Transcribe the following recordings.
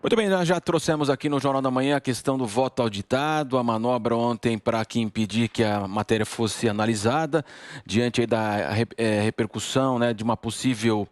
Muito bem, nós já trouxemos aqui no Jornal da Manhã a questão do voto auditado, a manobra ontem para que impedir que a matéria fosse analisada, diante aí da repercussão, né, de uma possível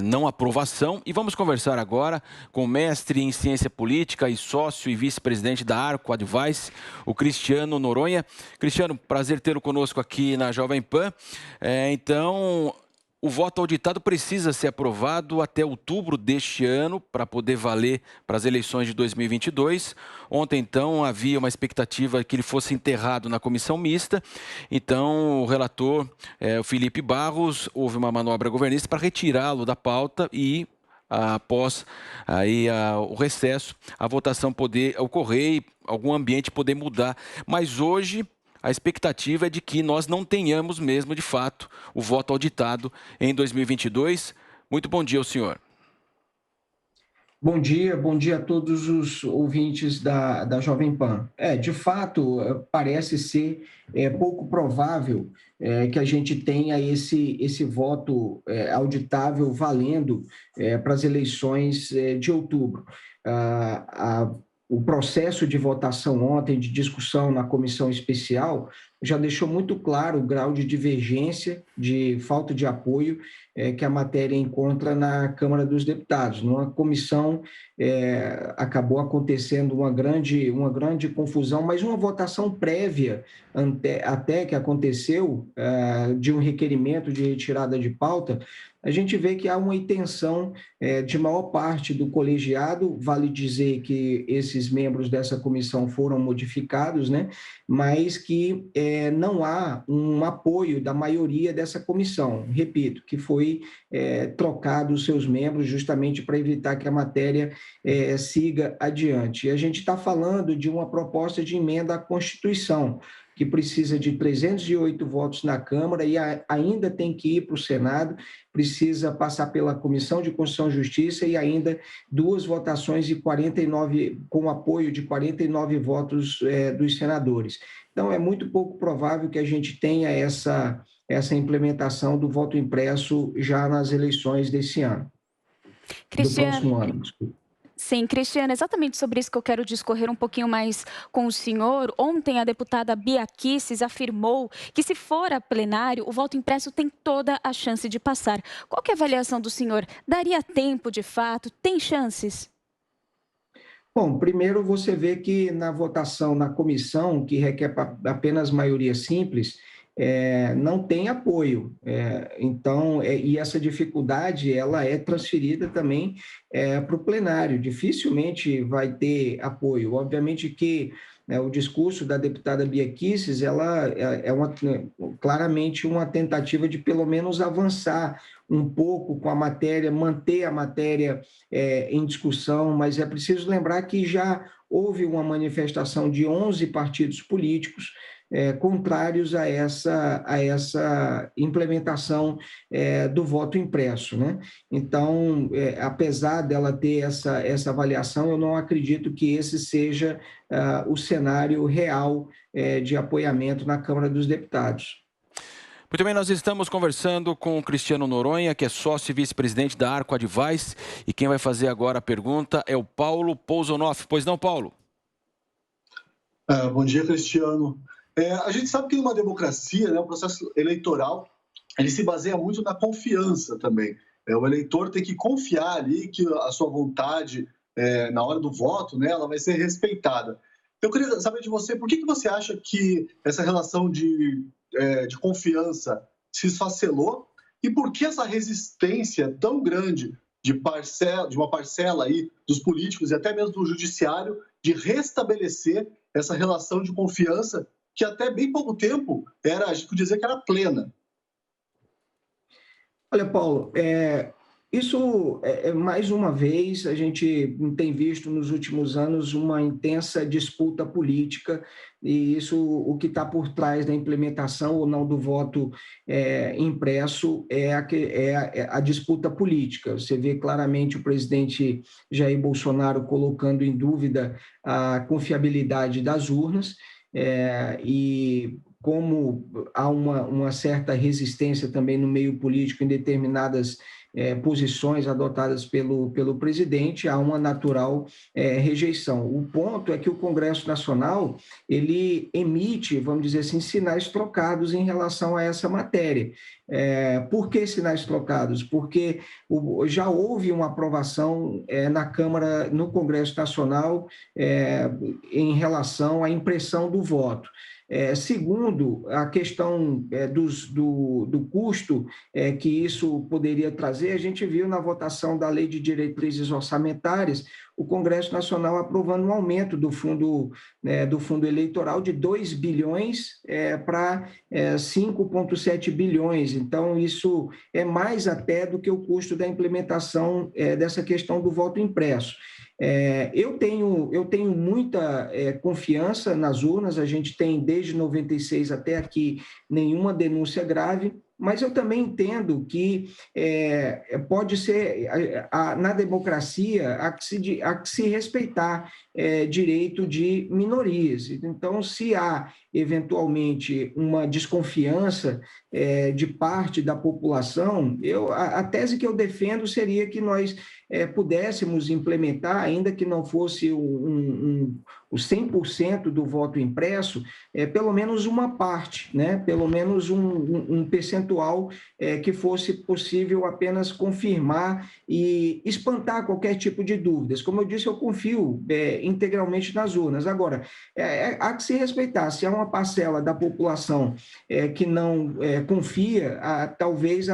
não aprovação. E vamos conversar agora com o mestre em ciência política e sócio e vice-presidente da Arco Advice, o Cristiano Noronha. Cristiano, prazer tê-lo conosco aqui na Jovem Pan. Então, o voto auditado precisa ser aprovado até outubro deste ano para poder valer para as eleições de 2022. Ontem, então, havia uma expectativa que ele fosse enterrado na comissão mista. Então, o relator, o Felipe Barros, houve uma manobra governista para retirá-lo da pauta e, após aí, o recesso, a votação poder ocorrer e algum ambiente poder mudar. Mas hoje a expectativa é de que nós não tenhamos mesmo, de fato, o voto auditado em 2022. Muito bom dia ao senhor. Bom dia a todos os ouvintes da Jovem Pan. De fato, parece ser pouco provável que a gente tenha esse voto auditável valendo para as eleições de outubro. O processo de votação ontem, de discussão na comissão especial, já deixou muito claro o grau de divergência, de falta de apoio que a matéria encontra na Câmara dos Deputados. Numa comissão acabou acontecendo uma grande confusão, mas uma votação prévia até que aconteceu de um requerimento de retirada de pauta, a gente vê que há uma intenção de maior parte do colegiado. Vale dizer que esses membros dessa comissão foram modificados, né? Mas que não há um apoio da maioria dessa comissão. Repito, que foi trocado os seus membros justamente para evitar que a matéria siga adiante. E a gente está falando de uma proposta de emenda à Constituição, que precisa de 308 votos na Câmara e ainda tem que ir para o Senado, precisa passar pela Comissão de Constituição e Justiça e ainda duas votações de 49, com apoio de 49 votos dos senadores. Então, é muito pouco provável que a gente tenha essa implementação do voto impresso já nas eleições desse ano, do próximo ano, desculpa. Sim, Cristiano, exatamente sobre isso que eu quero discorrer um pouquinho mais com o senhor. Ontem, a deputada Bia Kicis afirmou que, se for a plenário, o voto impresso tem toda a chance de passar. Qual que é a avaliação do senhor? Daria tempo, de fato? Tem chances? Bom, primeiro você vê que na votação na comissão, que requer apenas maioria simples, não tem apoio. Então, e essa dificuldade ela é transferida também para o plenário. Dificilmente vai ter apoio. Obviamente que o discurso da deputada Bia Kicis, ela claramente uma tentativa de pelo menos avançar um pouco com a matéria, manter a matéria em discussão, mas é preciso lembrar que já houve uma manifestação de 11 partidos políticos contrários a essa implementação do voto impresso, né? Então, apesar dela ter essa avaliação, eu não acredito que esse seja o cenário real de apoiamento na Câmara dos Deputados. Muito bem, nós estamos conversando com o Cristiano Noronha, que é sócio e vice-presidente da Arco Advice, e quem vai fazer agora a pergunta é o Paulo Pousonoff. Pois não, Paulo? Bom dia, Cristiano. A gente sabe que numa democracia, né, o processo eleitoral, ele se baseia muito na confiança também. O eleitor tem que confiar ali que a sua vontade, na hora do voto, né, ela vai ser respeitada. Eu queria saber de você, por que você acha que essa relação de confiança se esfacelou e por que essa resistência tão grande de uma parcela aí dos políticos e até mesmo do judiciário de restabelecer essa relação de confiança que até bem pouco tempo a gente podia dizer que era plena? Olha, Paulo, isso mais uma vez a gente tem visto nos últimos anos uma intensa disputa política, e isso, o que está por trás da implementação ou não do voto impresso é a disputa política. Você vê claramente o presidente Jair Bolsonaro colocando em dúvida a confiabilidade das urnas, e como há uma certa resistência também no meio político em determinadas posições adotadas pelo presidente, há uma natural rejeição. O ponto é que o Congresso Nacional, ele emite, vamos dizer assim, sinais trocados em relação a essa matéria. Por que sinais trocados? Porque já houve uma aprovação na Câmara, no Congresso Nacional, em relação à impressão do voto. Segundo, a questão do custo que isso poderia trazer, a gente viu na votação da Lei de Diretrizes Orçamentárias, o Congresso Nacional aprovando um aumento do fundo eleitoral de 2 bilhões para 5,7 bilhões. Então, isso é mais até do que o custo da implementação dessa questão do voto impresso. Eu tenho muita confiança nas urnas, a gente tem desde 96 até aqui nenhuma denúncia grave, mas eu também entendo que pode ser, na democracia, há que se respeitar direito de minorias. Então, se há, eventualmente, uma desconfiança de parte da população, a tese que eu defendo seria que nós pudéssemos implementar, ainda que não fosse o 100% do voto impresso, pelo menos uma parte, né? Pelo menos um percentual que fosse possível apenas confirmar e espantar qualquer tipo de dúvidas. Como eu disse, eu confio integralmente nas urnas. Agora, há que se respeitar. Se há uma parcela da população que não confia, talvez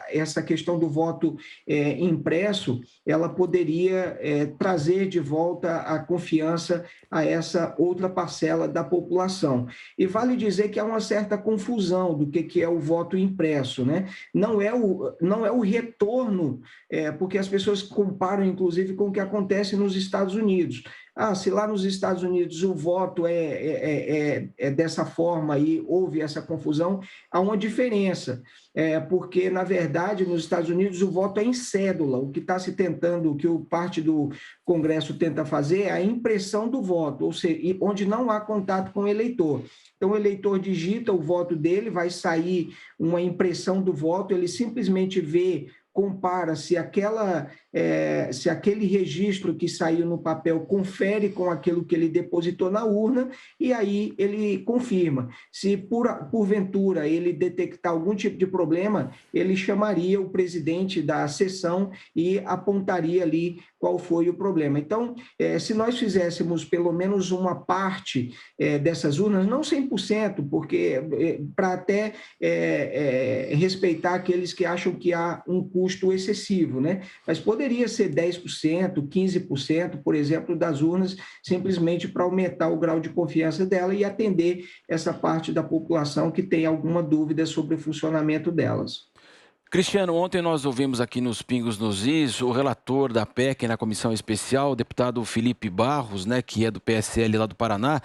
essa questão do voto impresso, ela poderia trazer de volta a confiança a essa outra parcela da população. E vale dizer que há uma certa confusão do que é o voto impresso, né? Não é o retorno, porque as pessoas comparam, inclusive, com o que acontece nos Estados Unidos. Se lá nos Estados Unidos o voto é dessa forma e houve essa confusão, há uma diferença, porque, na verdade, nos Estados Unidos o voto é em cédula. O que está se tentando, o que parte do Congresso tenta fazer é a impressão do voto, ou seja, onde não há contato com o eleitor. Então, o eleitor digita o voto dele, vai sair uma impressão do voto, ele simplesmente vê, compara se aquele registro que saiu no papel confere com aquilo que ele depositou na urna, e aí ele confirma. Se porventura ele detectar algum tipo de problema, ele chamaria o presidente da sessão e apontaria ali qual foi o problema. Então, se nós fizéssemos pelo menos uma parte dessas urnas, não 100%, porque para até respeitar aqueles que acham que há um custo excessivo, né? Mas poderia ser 10%, 15%, por exemplo, das urnas, simplesmente para aumentar o grau de confiança dela e atender essa parte da população que tem alguma dúvida sobre o funcionamento delas. Cristiano, ontem nós ouvimos aqui nos Pingos nos Is o relator da PEC na comissão especial, o deputado Felipe Barros, né, que é do PSL lá do Paraná.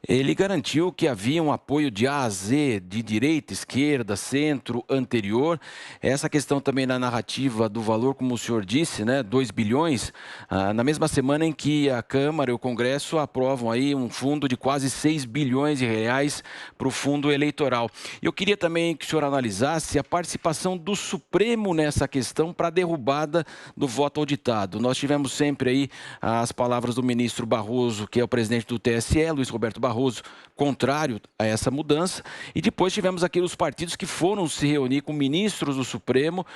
Ele garantiu que havia um apoio de A a Z, de direita, esquerda, centro, anterior. Essa questão também na narrativa do valor, como o senhor disse, né, 2 bilhões, na mesma semana em que a Câmara e o Congresso aprovam aí um fundo de quase 6 bilhões de reais para o fundo eleitoral. Eu queria também que o senhor analisasse a participação do Supremo nessa questão para a derrubada do voto auditado. Nós tivemos sempre aí as palavras do ministro Barroso, que é o presidente do TSE, Luiz Roberto Barroso, contrário a essa mudança, e depois tivemos aqui os partidos que foram se reunir com ministros do Supremo,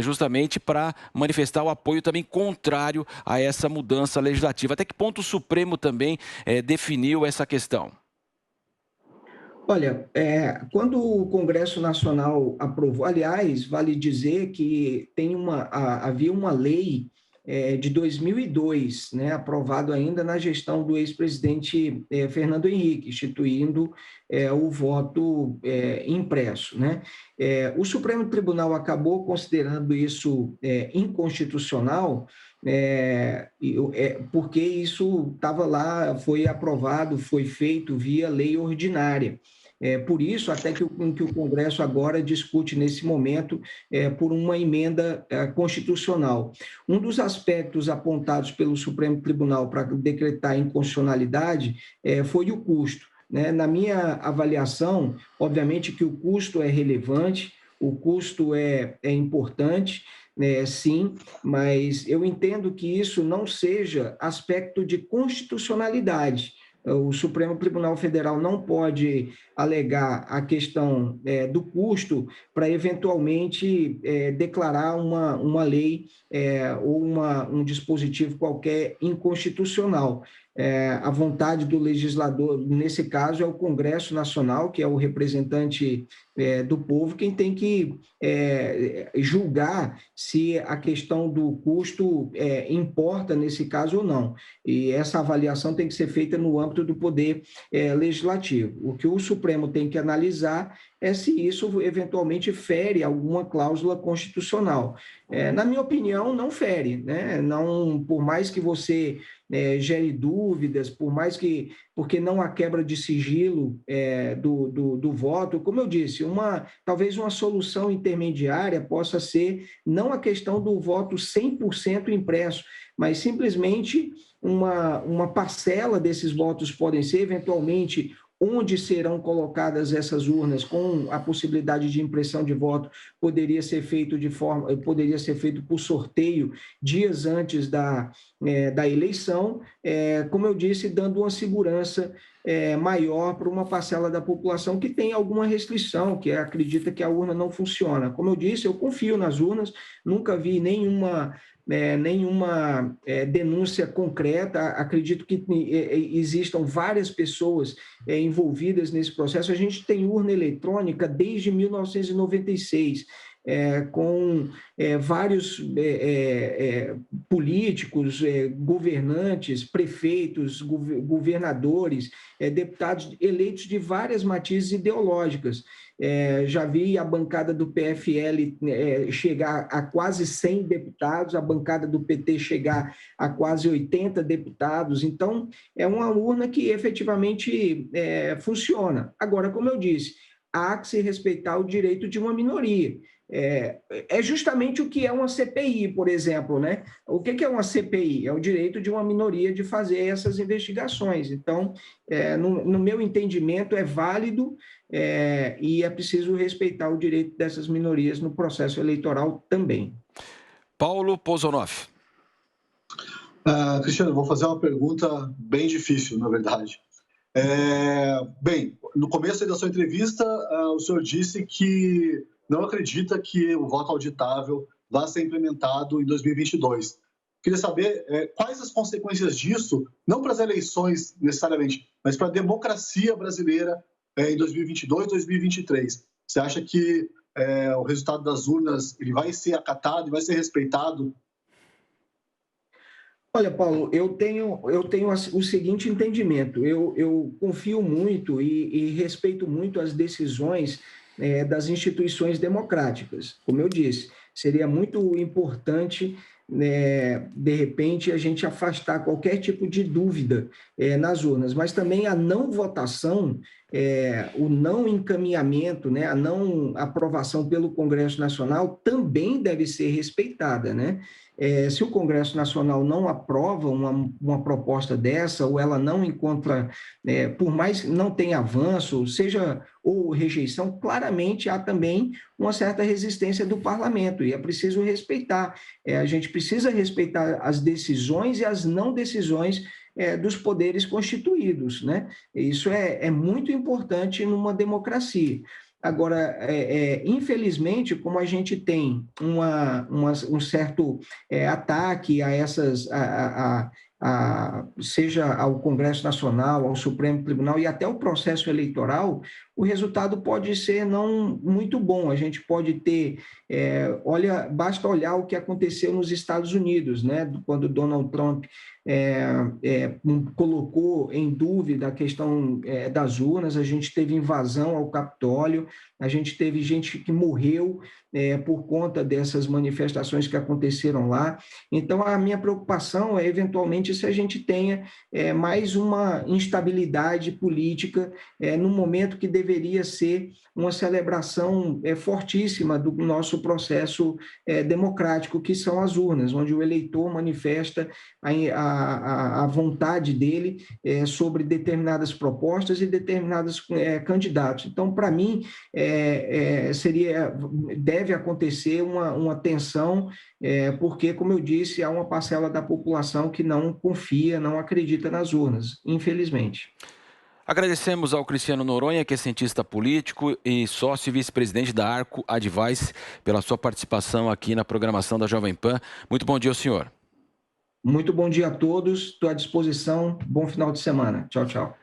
justamente para manifestar o apoio também contrário a essa mudança legislativa. Até que ponto o Supremo também definiu essa questão? Olha, quando o Congresso Nacional aprovou, aliás, vale dizer que havia uma lei de 2002, né, aprovado ainda na gestão do ex-presidente Fernando Henrique, instituindo o voto impresso, né? O Supremo Tribunal acabou considerando isso inconstitucional, porque isso estava lá, foi aprovado, foi feito via lei ordinária. Por isso, até que o Congresso agora discute nesse momento por uma emenda constitucional. Um dos aspectos apontados pelo Supremo Tribunal para decretar inconstitucionalidade foi o custo, né? Na minha avaliação, obviamente que o custo é relevante, o custo é importante, sim, mas eu entendo que isso não seja aspecto de constitucionalidade. O Supremo Tribunal Federal não pode alegar a questão do custo para eventualmente declarar uma lei ou um dispositivo qualquer inconstitucional. A vontade do legislador, nesse caso, é o Congresso Nacional, que é o representante do povo, quem tem que julgar se a questão do custo importa nesse caso ou não. E essa avaliação tem que ser feita no âmbito do poder legislativo. O que o Supremo tem que analisar é se isso eventualmente fere alguma cláusula constitucional. Na minha opinião, não fere, né? Não, por mais que você gere dúvidas, porque não há quebra de sigilo do voto, como eu disse, talvez uma solução intermediária possa ser não a questão do voto 100% impresso, mas simplesmente uma parcela desses votos podem ser, eventualmente, onde serão colocadas essas urnas com a possibilidade de impressão de voto poderia ser feito por sorteio dias antes da eleição, como eu disse, dando uma segurança maior para uma parcela da população que tem alguma restrição, que acredita que a urna não funciona. Como eu disse, eu confio nas urnas, nunca vi nenhuma denúncia concreta. Acredito que existam várias pessoas envolvidas nesse processo. A gente tem urna eletrônica desde 1996, com vários políticos, governantes, prefeitos, governadores, deputados eleitos de várias matizes ideológicas. Já vi a bancada do PFL chegar a quase 100 deputados, a bancada do PT chegar a quase 80 deputados. Então, é uma urna que efetivamente funciona. Agora, como eu disse, há que se respeitar o direito de uma minoria. É justamente o que é uma CPI, por exemplo, né? O que é uma CPI? É o direito de uma minoria de fazer essas investigações. Então, no meu entendimento, é válido e é preciso respeitar o direito dessas minorias no processo eleitoral também. Paulo Pozonoff. Cristiano, vou fazer uma pergunta bem difícil, na verdade. Bem, no começo da sua entrevista, o senhor disse que não acredita que o voto auditável vá ser implementado em 2022. Queria saber quais as consequências disso, não para as eleições necessariamente, mas para a democracia brasileira em 2022, 2023. Você acha que o resultado das urnas ele vai ser acatado e vai ser respeitado? Olha, Paulo, eu tenho o seguinte entendimento. Eu confio muito e respeito muito as decisões das instituições democráticas. Como eu disse, seria muito importante, de repente, a gente afastar qualquer tipo de dúvida nas urnas, mas também a não votação, o não encaminhamento, a não aprovação pelo Congresso Nacional também deve ser respeitada, né? Se o Congresso Nacional não aprova uma proposta dessa, ou ela não encontra, por mais que não tenha avanço, seja ou rejeição, claramente há também uma certa resistência do parlamento, e é preciso respeitar. A gente precisa respeitar as decisões e as não decisões dos poderes constituídos, né? Isso é muito importante numa democracia. Agora, infelizmente, como a gente tem um certo ataque a essas, seja ao Congresso Nacional, ao Supremo Tribunal e até o processo eleitoral, o resultado pode ser não muito bom. A gente pode ter, basta olhar o que aconteceu nos Estados Unidos, né? Quando Donald Trump colocou em dúvida a questão das urnas, a gente teve invasão ao Capitólio, a gente teve gente que morreu por conta dessas manifestações que aconteceram lá. Então, a minha preocupação é, eventualmente, se a gente tenha mais uma instabilidade política no momento que deveria ser uma celebração fortíssima do nosso processo democrático, que são as urnas, onde o eleitor manifesta a vontade dele sobre determinadas propostas e determinados candidatos. Então, para mim, deve acontecer uma tensão, porque, como eu disse, há uma parcela da população que não confia, não acredita nas urnas, infelizmente. Agradecemos ao Cristiano Noronha, que é cientista político e sócio e vice-presidente da Arco Advice, pela sua participação aqui na programação da Jovem Pan. Muito bom dia ao senhor. Muito bom dia a todos, estou à disposição. Bom final de semana. Tchau, tchau.